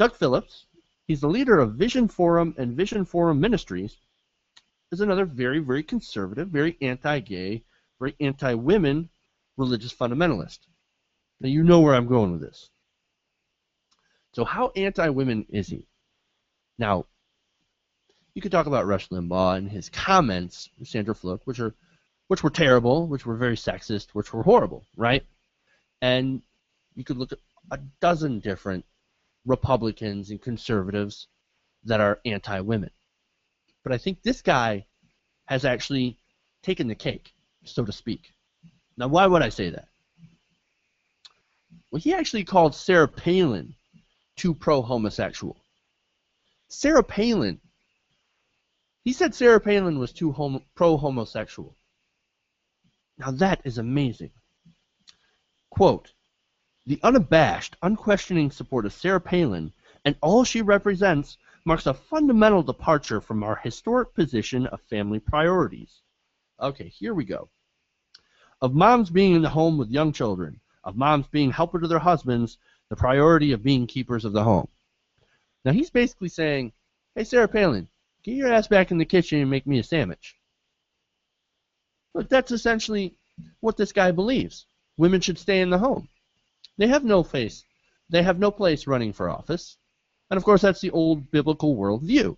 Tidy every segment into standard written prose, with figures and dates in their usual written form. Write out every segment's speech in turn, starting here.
Doug Phillips, he's the leader of Vision Forum and Vision Forum Ministries, is another very, very conservative, very anti-gay, very anti-women religious fundamentalist. Now you know where I'm going with this. So how anti-women is he? Now, you could talk about Rush Limbaugh and his comments, Sandra Fluke, which were terrible, which were very sexist, which were horrible, right? And you could look at a dozen different Republicans and conservatives that are anti-women. But I think this guy has actually taken the cake, so to speak. Now, why would I say that? Well, he actually called Sarah Palin too pro-homosexual. Sarah Palin, he said Sarah Palin was too pro-homosexual. Now that is amazing. Quote, "The unabashed, unquestioning support of Sarah Palin and all she represents marks a fundamental departure from our historic position of family priorities." Okay, here we go. Of moms being in the home with young children, of moms being helper to their husbands, the priority of being keepers of the home. Now he's basically saying, hey Sarah Palin, get your ass back in the kitchen and make me a sandwich. Look, that's essentially what this guy believes. Women should stay in the home. They have no face. They have no place running for office. And of course that's the old biblical worldview.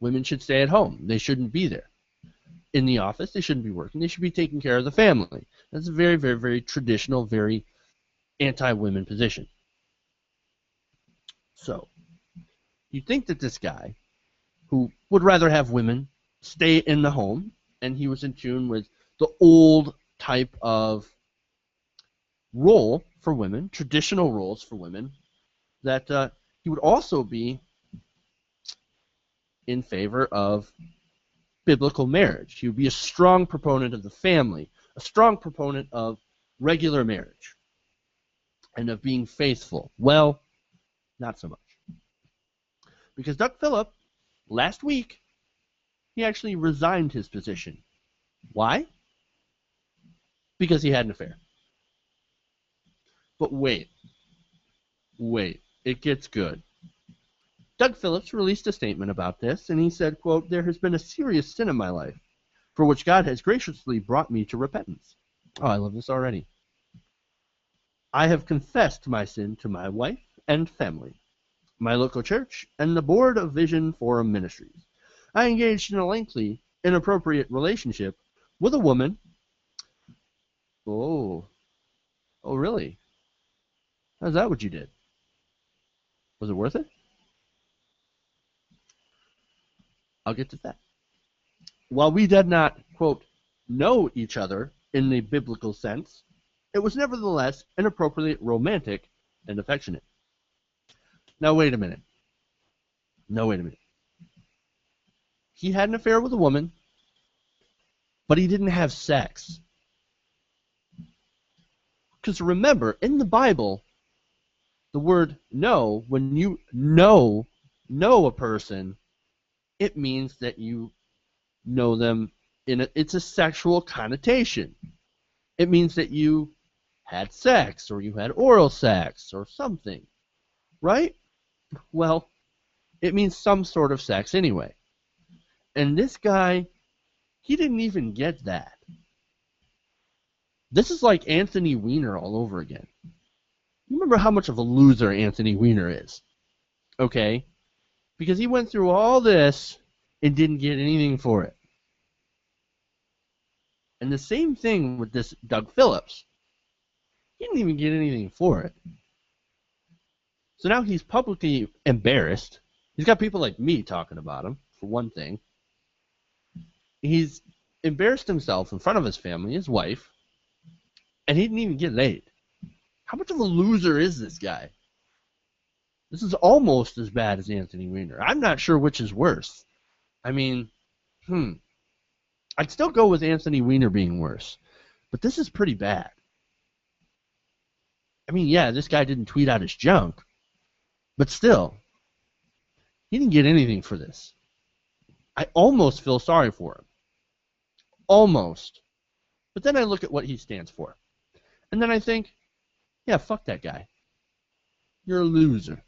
Women should stay at home. They shouldn't be there. In the office, they shouldn't be working. They should be taking care of the family. That's a very, very, very traditional, very anti-women position. So, you'd think that this guy, who would rather have women stay in the home, and he was in tune with the old type of role for women, traditional roles for women, that he would also be in favor of biblical marriage. He would be a strong proponent of the family, a strong proponent of regular marriage, and of being faithful. Well, not so much. Because Doug Phillips, last week, he actually resigned his position. Why? Because he had an affair. But wait, it gets good. Doug Phillips released a statement about this, and he said, quote, "There has been a serious sin in my life, for which God has graciously brought me to repentance." Oh, I love this already. "I have confessed my sin to my wife and family, my local church, and the board of Vision Forum Ministries. I engaged in a lengthy, inappropriate relationship with a woman." Oh, really? How's that what you did? Was it worth it? I'll get to that. "While we did not, quote, know each other in the biblical sense, it was nevertheless inappropriately romantic and affectionate." Now, wait a minute. He had an affair with a woman, but he didn't have sex. Because remember, in the Bible, the word know, when you know a person, it means that you know them it's a sexual connotation. It means that you had sex, or you had oral sex, or something. Right? Well, it means some sort of sex anyway. And this guy, he didn't even get that. This is like Anthony Weiner all over again. You remember how much of a loser Anthony Weiner is? Okay? Because he went through all this and didn't get anything for it. And the same thing with this Doug Phillips. He didn't even get anything for it. So now he's publicly embarrassed. He's got people like me talking about him, for one thing. He's embarrassed himself in front of his family, his wife, and he didn't even get laid. How much of a loser is this guy? This is almost as bad as Anthony Weiner. I'm not sure which is worse. I mean, I'd still go with Anthony Weiner being worse. But this is pretty bad. I mean, yeah, this guy didn't tweet out his junk. But still, he didn't get anything for this. I almost feel sorry for him. Almost. But then I look at what he stands for. And then I think, yeah, fuck that guy. you're a loser.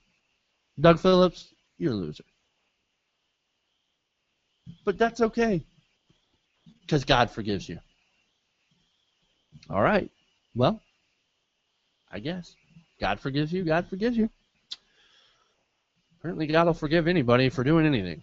Doug Phillips, you're a loser. But that's okay, because God forgives you. All right. Well, I guess. God forgives you, God forgives you. Apparently God will forgive anybody for doing anything.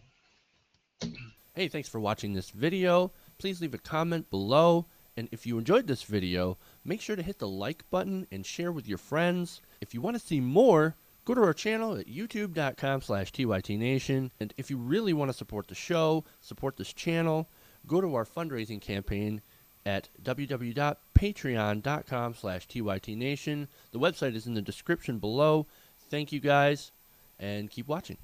Hey, thanks for watching this video. Please leave a comment below. And if you enjoyed this video, make sure to hit the like button and share with your friends. If you want to see more, go to our channel at youtube.com/TYTNation. And if you really want to support the show, support this channel, go to our fundraising campaign at www.patreon.com/TYTNation. The website is in the description below. Thank you guys, and keep watching.